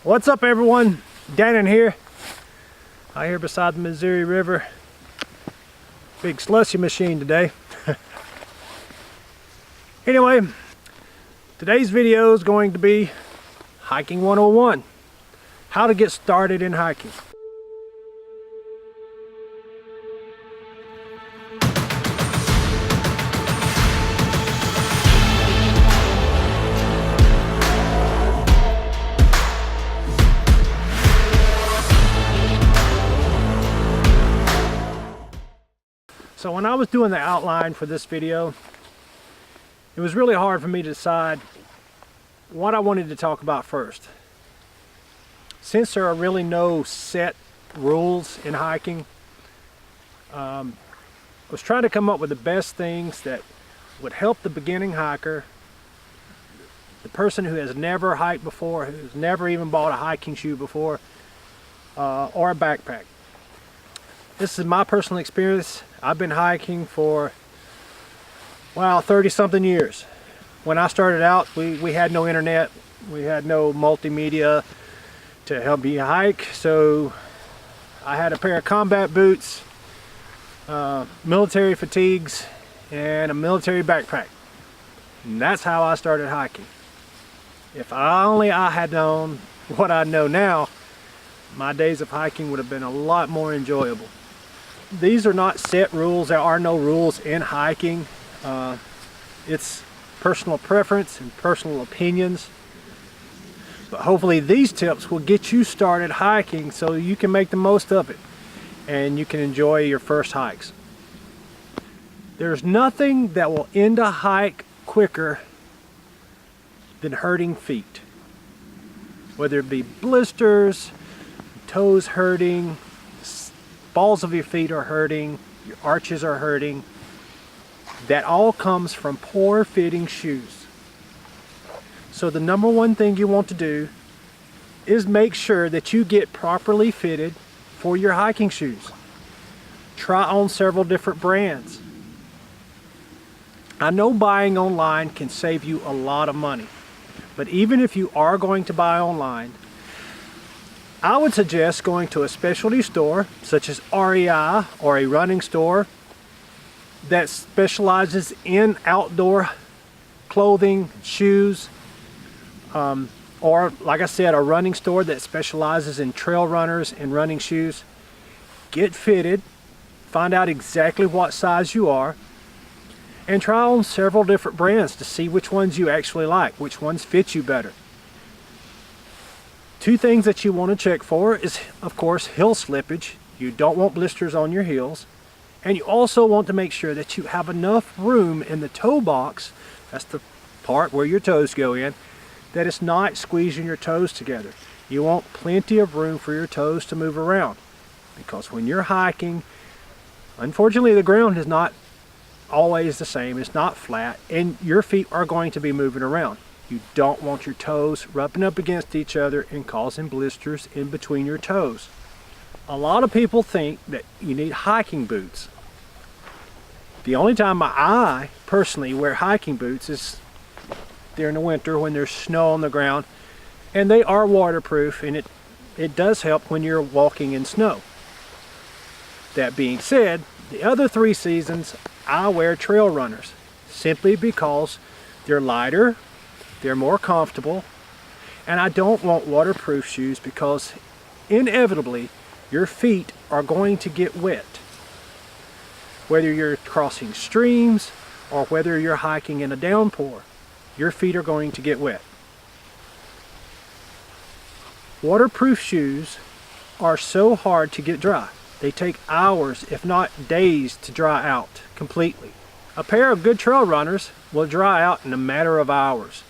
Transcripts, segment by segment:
What's up, everyone? Dannon here. Out here beside the Missouri River. Big slushy machine today. Anyway, today's video is going to be Hiking 101. How to get started in hiking. So when I was doing the outline for this video, it was really hard for me to decide what I wanted to talk about first. Since there are really no set rules in hiking, I was trying to come up with the best things that would help the beginning hiker, the person who has never hiked before, who's never even bought a hiking shoe before, or a backpack. This is my personal experience. I've been hiking for, wow, 30-something years. When I started out, we had no internet, we had no multimedia to help me hike, so I had a pair of combat boots, military fatigues, and a military backpack. And that's how I started hiking. If I had known what I know now, my days of hiking would have been a lot more enjoyable. These are not set rules. There are no rules in hiking. It's personal preference and personal opinions. But hopefully these tips will get you started hiking so you can make the most of it and you can enjoy your first hikes. There's nothing that will end a hike quicker than hurting feet. Whether it be blisters, toes hurting, balls of your feet are hurting, your arches are hurting. That all comes from poor fitting shoes. So the number one thing you want to do is make sure that you get properly fitted for your hiking shoes. Try on several different brands. I know buying online can save you a lot of money, but even if you are going to buy online, I would suggest going to a specialty store such as REI or a running store that specializes in outdoor clothing, shoes, or like I said, a running store that specializes in trail runners and running shoes. Get fitted, find out exactly what size you are, and try on several different brands to see which ones you actually like, which ones fit you better. Two things that you want to check for is, of course, heel slippage. You don't want blisters on your heels. And you also want to make sure that you have enough room in the toe box, that's the part where your toes go in, that it's not squeezing your toes together. You want plenty of room for your toes to move around. Because when you're hiking, unfortunately the ground is not always the same, it's not flat, and your feet are going to be moving around. You don't want your toes rubbing up against each other and causing blisters in between your toes. A lot of people think that you need hiking boots. The only time I personally wear hiking boots is during the winter when there's snow on the ground, and they are waterproof, and it does help when you're walking in snow. That being said, the other 3 seasons I wear trail runners simply because they're lighter, they're more comfortable, and I don't want waterproof shoes because inevitably your feet are going to get wet. Whether you're crossing streams or whether you're hiking in a downpour, your feet are going to get wet. Waterproof shoes are so hard to get dry. They take hours, if not days, to dry out completely. A pair of good trail runners will dry out in a matter of hours.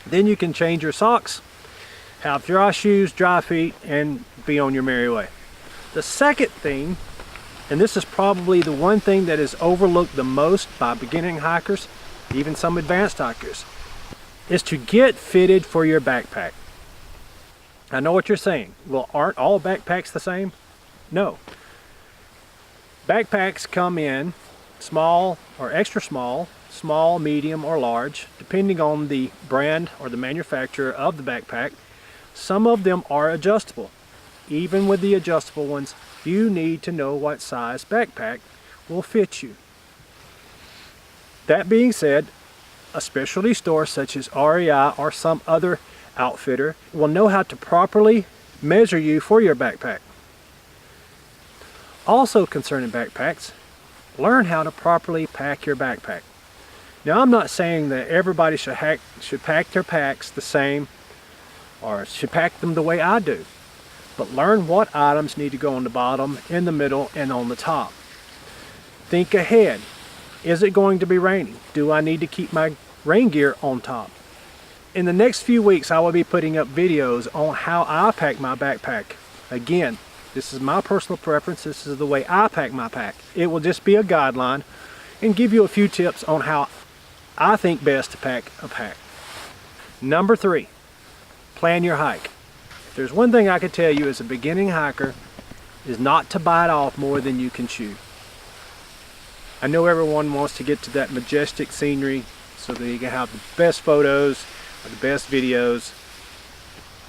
Then you can change your socks, have dry shoes, dry feet, and be on your merry way. The second thing, and this is probably the one thing that is overlooked the most by beginning hikers, even some advanced hikers, is to get fitted for your backpack. I know what you're saying. Well, aren't all backpacks the same? No. Backpacks come in small or extra small, medium, or large, depending on the brand or the manufacturer of the backpack. Some of them are adjustable. Even with the adjustable ones, you need to know what size backpack will fit you. That being said, a specialty store such as REI or some other outfitter will know how to properly measure you for your backpack. Also concerning backpacks, learn how to properly pack your backpack. Now, I'm not saying that everybody should pack their packs the same or should pack them the way I do, but learn what items need to go on the bottom, in the middle, and on the top. Think ahead. Is it going to be raining? Do I need to keep my rain gear on top? In the next few weeks, I will be putting up videos on how I pack my backpack. Again, this is my personal preference. This is the way I pack my pack. It will just be a guideline and give you a few tips on how I think best to pack a pack. Number 3, plan your hike. If there's one thing I could tell you as a beginning hiker, is not to bite off more than you can chew. I know everyone wants to get to that majestic scenery so that you can have the best photos or the best videos,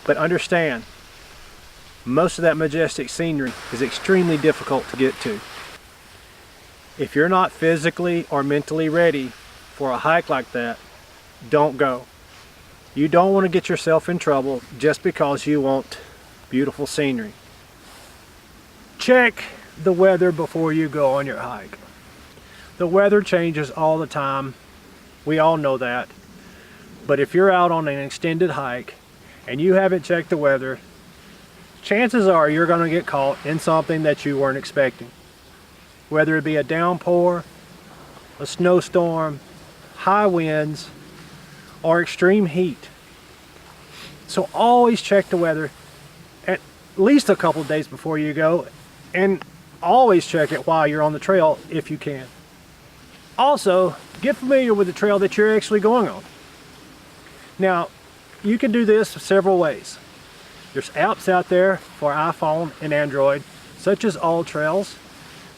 but understand, most of that majestic scenery is extremely difficult to get to. If you're not physically or mentally ready for a hike like that, don't go. You don't want to get yourself in trouble just because you want beautiful scenery. Check the weather before you go on your hike. The weather changes all the time. We all know that. But if you're out on an extended hike and you haven't checked the weather, chances are you're going to get caught in something that you weren't expecting. Whether it be a downpour, a snowstorm, high winds, or extreme heat. So always check the weather at least a couple of days before you go, and always check it while you're on the trail if you can. Also, get familiar with the trail that you're actually going on. Now, you can do this several ways. There's apps out there for iPhone and Android, such as AllTrails,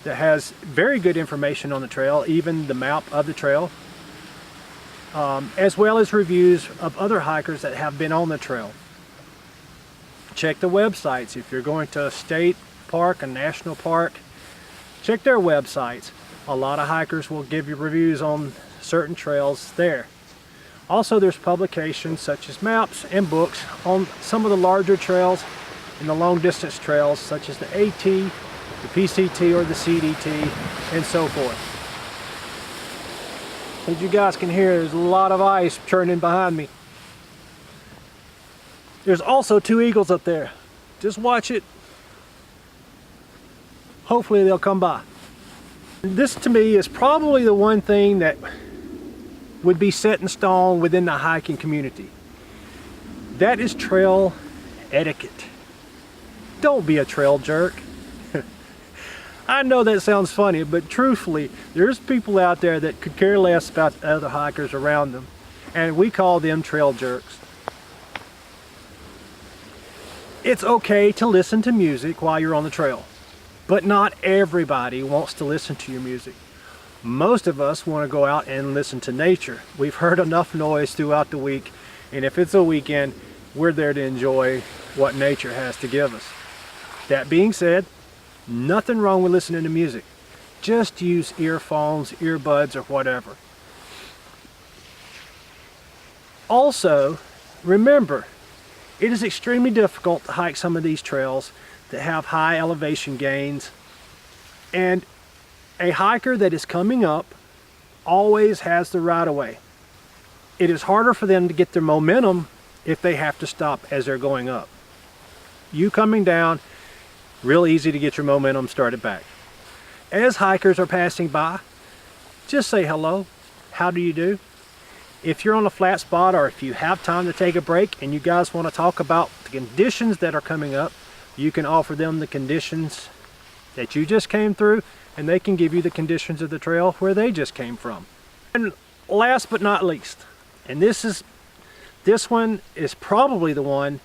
that has very good information on the trail, even the map of the trail, as well as reviews of other hikers that have been on the trail. Check the websites. If you're going to a state park, a national park, check their websites. A lot of hikers will give you reviews on certain trails there. Also, there's publications such as maps and books on some of the larger trails and the long distance trails such as the AT, the PCT or the CDT, and so forth. As you guys can hear, there's a lot of ice churning behind me. There's also 2 eagles up there. Just watch it. Hopefully they'll come by. This to me is probably the one thing that would be set in stone within the hiking community. That is trail etiquette. Don't be a trail jerk. I know that sounds funny, but truthfully, there's people out there that could care less about the other hikers around them, and we call them trail jerks. It's okay to listen to music while you're on the trail, but not everybody wants to listen to your music. Most of us want to go out and listen to nature. We've heard enough noise throughout the week, and if it's a weekend, we're there to enjoy what nature has to give us. That being said, nothing wrong with listening to music. Just use earphones, earbuds, or whatever. Also, remember, it is extremely difficult to hike some of these trails that have high elevation gains, and a hiker that is coming up always has the right of way. It is harder for them to get their momentum if they have to stop as they're going up. You coming down, real easy to get your momentum started back. As hikers are passing by, just say hello. How do you do? If you're on a flat spot, or if you have time to take a break and you guys want to talk about the conditions that are coming up, you can offer them the conditions that you just came through, and they can give you the conditions of the trail where they just came from. And last but not least, and this one is probably the one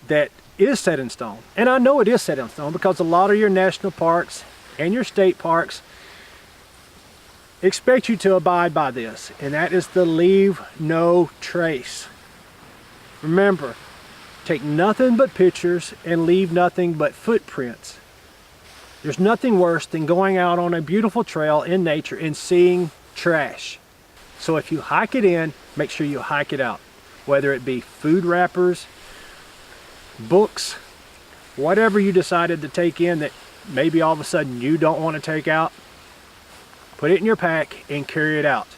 that is set in stone. And I know it is set in stone because a lot of your national parks and your state parks expect you to abide by this, and that is the leave no trace. Remember, Take nothing but pictures and leave nothing but footprints. There's nothing worse than going out on a beautiful trail in nature and seeing trash. So if you hike it in, make sure you hike it out. Whether it be food wrappers, books, whatever you decided to take in that maybe all of a sudden you don't want to take out, put it in your pack and carry it out.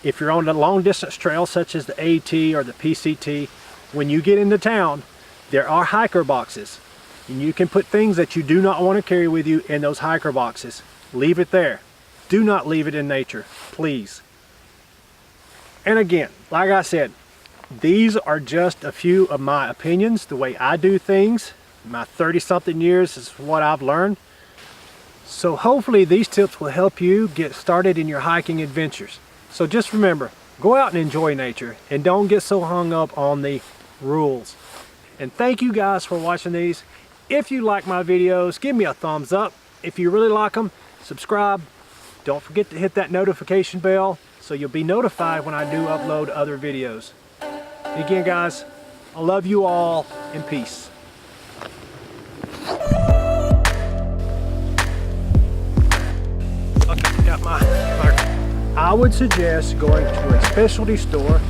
If you're on a long distance trail such as the AT or the PCT, when you get into town, there are hiker boxes. And you can put things that you do not want to carry with you in those hiker boxes. Leave it there. Do not leave it in nature, please. And again, like I said, these are just a few of my opinions, the way I do things. My 30-something years is what I've learned. So hopefully these tips will help you get started in your hiking adventures. So just remember, go out and enjoy nature and don't get so hung up on the rules. And thank you guys for watching these. If you like my videos, give me a thumbs up. If you really like them, subscribe. Don't forget to hit that notification bell so you'll be notified when I do upload other videos. And again, guys, I love you all and peace. Okay, got my I would suggest going to a specialty store